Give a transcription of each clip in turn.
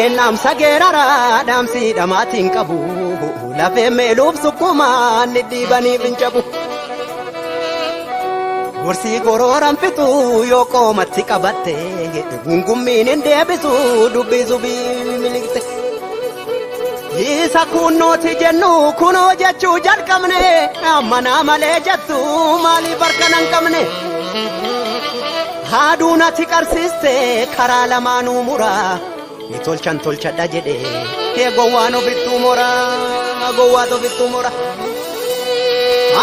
enam sagerara damsi damatin qabu lafe melub sukuma nidibani binjabu gorsi gororan fitu yoko matti qabatte gungummin indebisu dubbi zubi milikte isa kunnoti jennu kuno jechu jalqabne amana male jettu mali barkanan qabne haaduna tiqarsiste kara lamanu mura ni tolcha jedhe ke gowano bitumora gowado bitumora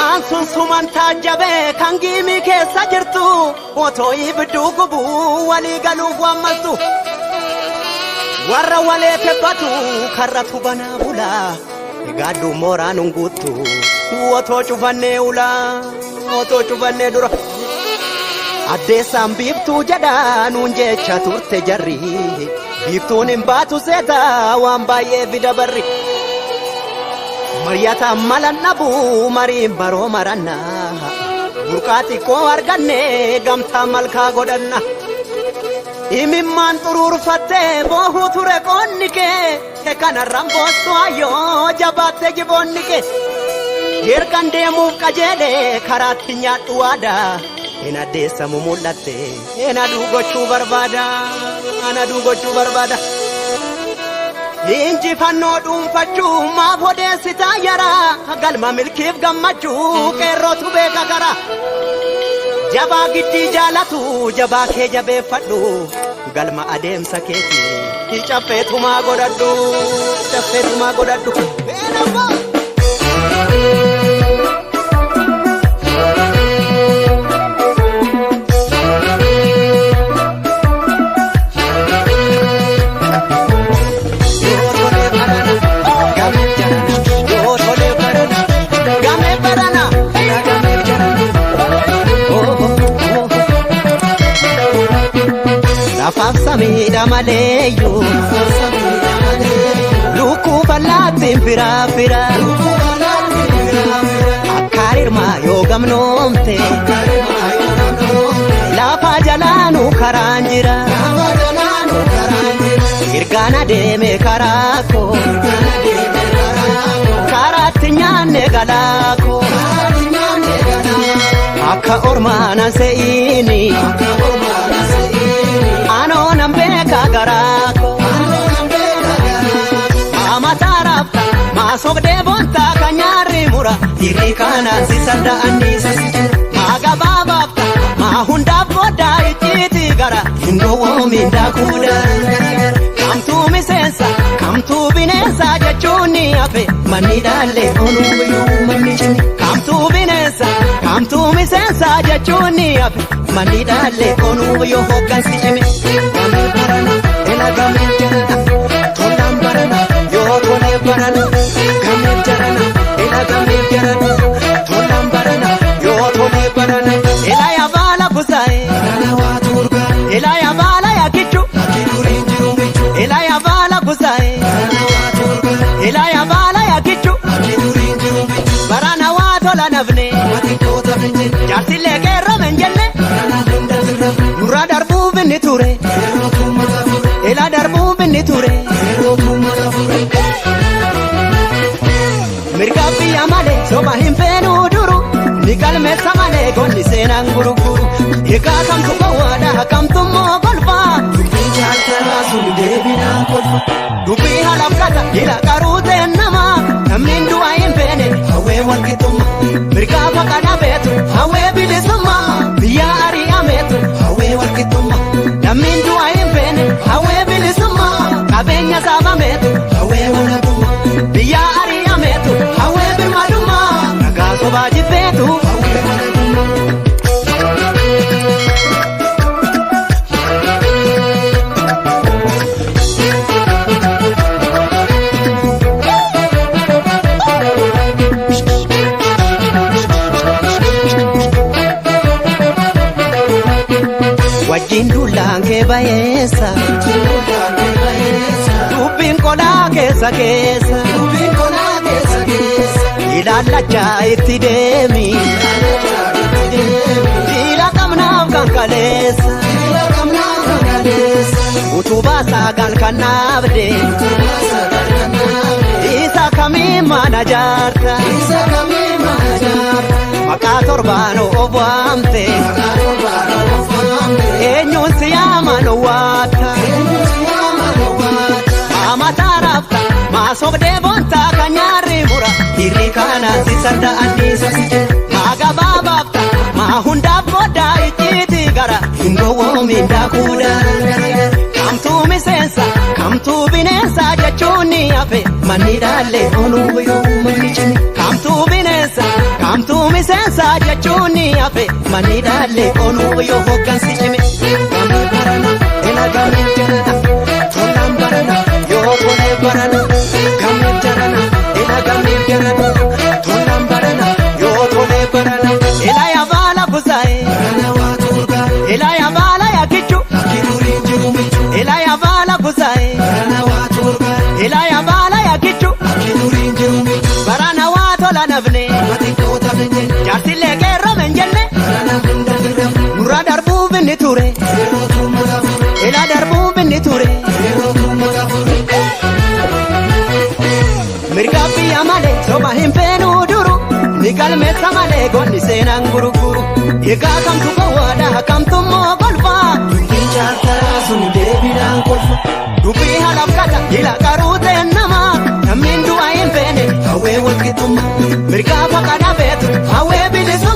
ansun suman tajabe kangimi keessa jirtu otoi bidu gubu wali galu wammastu warra wale tebatu karatu bana bula gadu mora nungutu oto chufanne ula oto chufanne dura adesam biftu jada nunjecha turte jarri biftun imbatu seta wambaye vidabarri Mariata malanabu mari baro marana burqati ko arganne gamta malka godanna imimman turur fatte bohu ture qonnike ke kana rambostu ayo jabate gibonnike yerkan demu qajede karati nyaatu wada ena desa mumullatte ena dugochu barbada inji fanno dum fachu ma fode sita yara galma milkif gammachu qerrotu be gagara jaba gitti jalatu jaba ke jabe faddu galma ademsa keti chaffetuma godaddu Samida maleyu luku balatin fira akarir ma yogam nomte la pajalanu karanjira irgana deme karako karatinyane galako akka ormana seini garako amatarapta masogde bonta kanyari mura irikana sisanda andisa magababapta mahunda boda ichiti gara indowo minda kuda kamtu binesa jechuni ape manidale onuyu manichini kamtu misensa jechuni ape manidale onuyu hogansichimi ela gamen jarana tolam barana yo tole barana gamen jarana ela gamen jarana tolam barana yo tole barana ela ya bala kusai barana wa turga ela ya bala ya kichu akidurin jiru michu ela ya bala kusai barana wa turga ela ya bala ya kichu akidurin jiru michu barana wa tola navne watiko tabinje jartile gerro menjenne barana dunda zira nura darbu biniture ela darbu biniture mirkabi amale soba himpenu duru nikal mesamale gonni senan guruguru eka kam to wada kam to mo golfa bijal tarasu debina golfa dubi halaf kata ila karute nama namindu ayempene hawe walkitum mirkaba kana betu hawe bilisuma biyari ametu hawe walkitum namindu ayempene hawe bilisuma kabenya sama metu hawe walkitum biyari ametu hawe birmaduma nagaso baji betu hawe walkitum wajindulange bayesa dubin kola kesa ilalacha itidemi ila kamna kankalesa utubasa sagal kanabde isa kami mana jarta maka torbano obwamte enyun siyama no wata mama tarafta masogde bonta kanyari mura irikana sisanda anisa sije maga babafta mahunda boda ititi gara ingo minda kuda come to binesa jachuni afe manidale onu yo manichini come to misensa jachuni afe manidale onu yo hokansichimi kami barana ela kami jarana tolam barana yo kone barana kami jarana ela kami jarana tolam barana yo kone barana ela ya bala buzai barana waturga ela ya bala ya kichu ela ya bala buzai barana waturga ela ya bala ya kichu barana watola navne matikota menje jasile gerra menjenne barana hundagram nura darbu biniture ela darbu biniture mirgabi amale soba himpenu duru nigal mesamale gonni senan guruguru ega kam tu kawada kam tu mo golfa